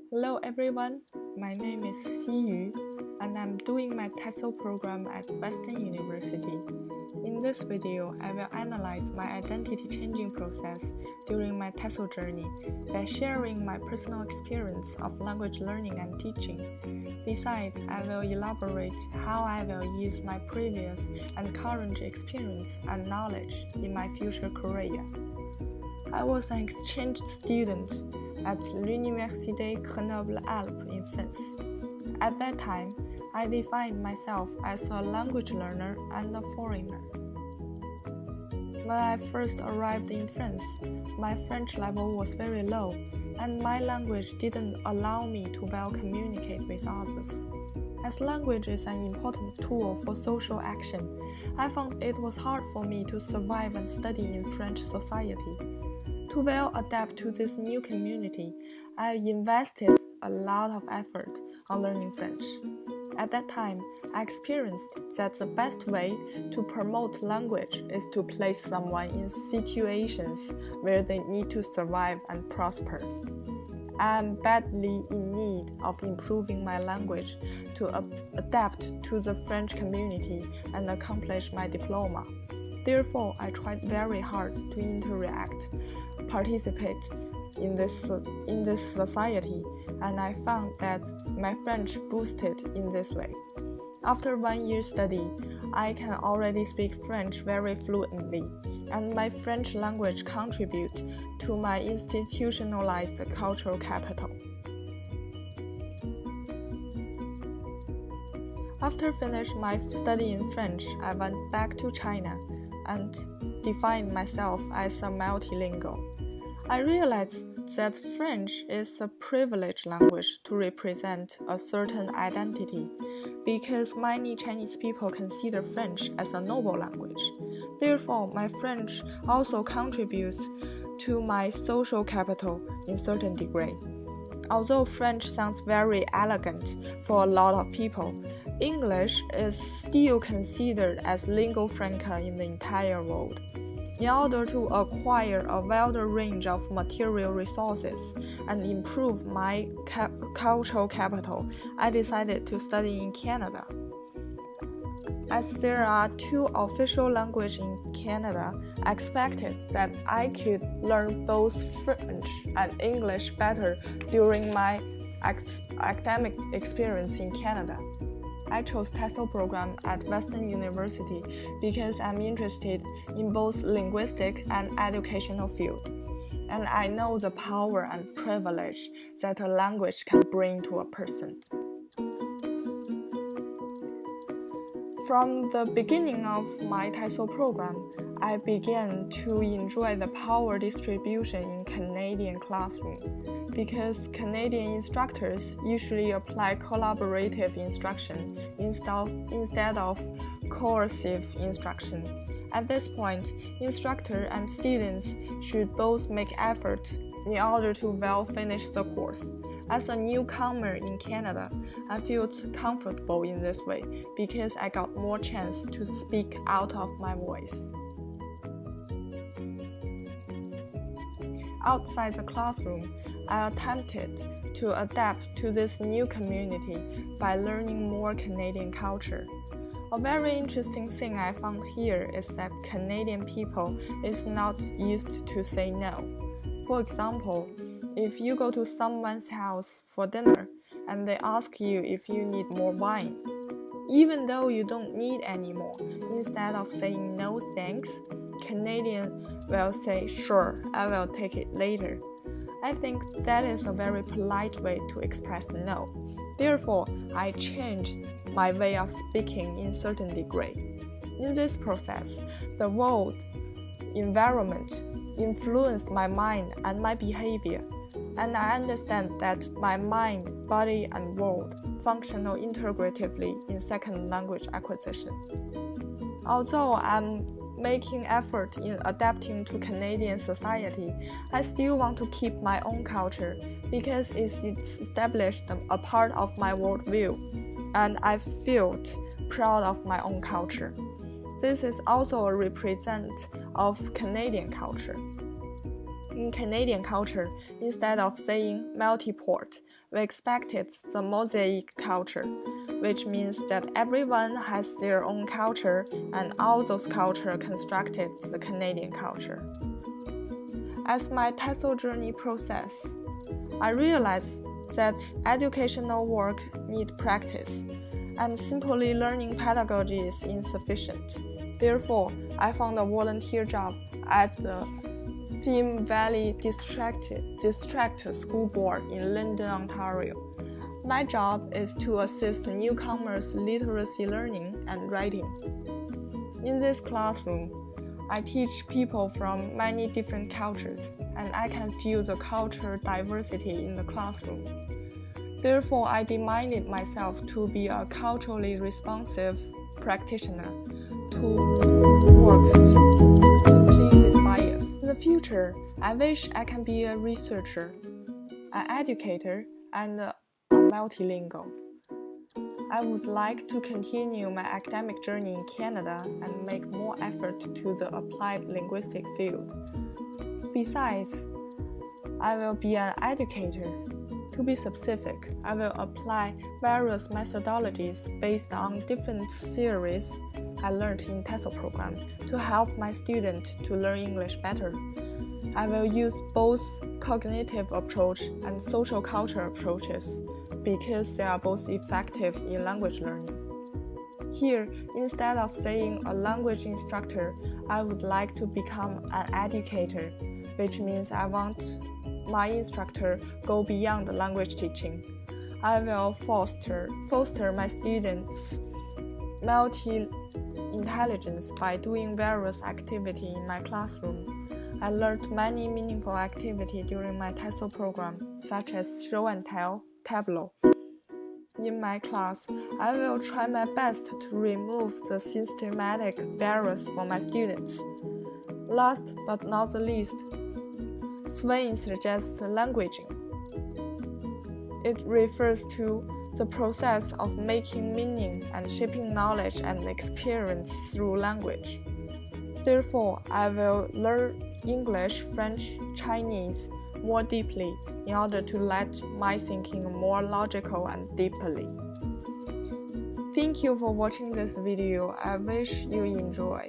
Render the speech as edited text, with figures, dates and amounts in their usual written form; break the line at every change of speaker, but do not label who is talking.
Hello everyone, my name is Xi Yu and I'm doing my TESOL program at Western University. In this video, I will analyze my identity changing process during my TESOL journey by sharing my personal experience of language learning and teaching. Besides, I will elaborate how I will use my previous and current experience and knowledge in my future career. I was an exchange student at l'Université Grenoble-Alpes in France. At that time, I defined myself as a language learner and a foreigner. When I first arrived in France, my French level was very low, and my language didn't allow me to well communicate with others. As language is an important tool for social action, I found it was hard for me to survive and study in French society. To well adapt to this new community, I invested a lot of effort on learning French. At that time, I experienced that the best way to promote language is to place someone in situations where they need to survive and prosper. I am badly in need of improving my language to adapt to the French community and accomplish my diploma. Therefore, I tried very hard to interact, participate in this society, and I found that my French boosted in this way. After 1 year study, I can already speak French very fluently, and my French language contribute to my institutionalized cultural capital. After finishing my study in French, I went back to China and defined myself as a multilingual. I realized that French is a privileged language to represent a certain identity because many Chinese people consider French as a noble language. Therefore, my French also contributes to my social capital in certain degree. Although French sounds very elegant for a lot of people, English is still considered as lingua franca in the entire world. In order to acquire a wider range of material resources and improve my cultural capital, I decided to study in Canada. As there are 2 official languages in Canada, I expected that I could learn both French and English better during my academic experience in Canada. I chose TESOL program at Western University because I'm interested in both linguistic and educational field, and I know the power and privilege that a language can bring to a person. From the beginning of my TESOL program, I began to enjoy the power distribution in Canadian classroom because Canadian instructors usually apply collaborative instruction instead of coercive instruction. At this point, instructor and students should both make efforts in order to well finish the course. As a newcomer in Canada, I felt comfortable in this way because I got more chance to speak out of my voice. Outside the classroom, I attempted to adapt to this new community by learning more Canadian culture. A very interesting thing I found here is that Canadian people is not used to say no. For example, if you go to someone's house for dinner and they ask you if you need more wine, even though you don't need any more, instead of saying no thanks, Canadian will say sure, I will take it later. I think that is a very polite way to express no. Therefore, I changed my way of speaking in certain degree. In this process, the world environment influenced my mind and my behavior, and I understand that my mind, body, and world function integratively in second language acquisition. Although I'm making effort in adapting to Canadian society, I still want to keep my own culture because it's established a part of my worldview, and I felt proud of my own culture. This is also a representative of Canadian culture. In Canadian culture, instead of saying multi-port, we expected the mosaic culture, which means that everyone has their own culture and all those cultures constructed the Canadian culture. As my TESOL journey process, I realized that educational work needs practice, and simply learning pedagogy is insufficient. Therefore, I found a volunteer job at the Theme Valley District School Board in London, Ontario. My job is to assist newcomers' literacy learning and writing. In this classroom, I teach people from many different cultures, and I can feel the cultural diversity in the classroom. Therefore, I demanded myself to be a culturally responsive practitioner to work through implicit bias. In the future, I wish I can be a researcher, an educator, and a multilingual. I would like to continue my academic journey in Canada and make more effort to the applied linguistic field. Besides, I will be an educator. To be specific, I will apply various methodologies based on different theories I learned in TESOL program to help my students to learn English better. I will use both cognitive approach and social culture approaches because they are both effective in language learning. Here, instead of saying a language instructor, I would like to become an educator, which means I want my instructor go beyond the language teaching. I will foster my students' multi-intelligence by doing various activities in my classroom. I learned many meaningful activities during my TESOL program, such as show and tell, Tableau. In my class, I will try my best to remove the systematic barriers for my students. Last but not the least, Swain suggests languaging. It refers to the process of making meaning and shaping knowledge and experience through language. Therefore, I will learn English, French, Chinese more deeply in order to let my thinking more logical and deeply. Thank you for watching this video. I wish you enjoy.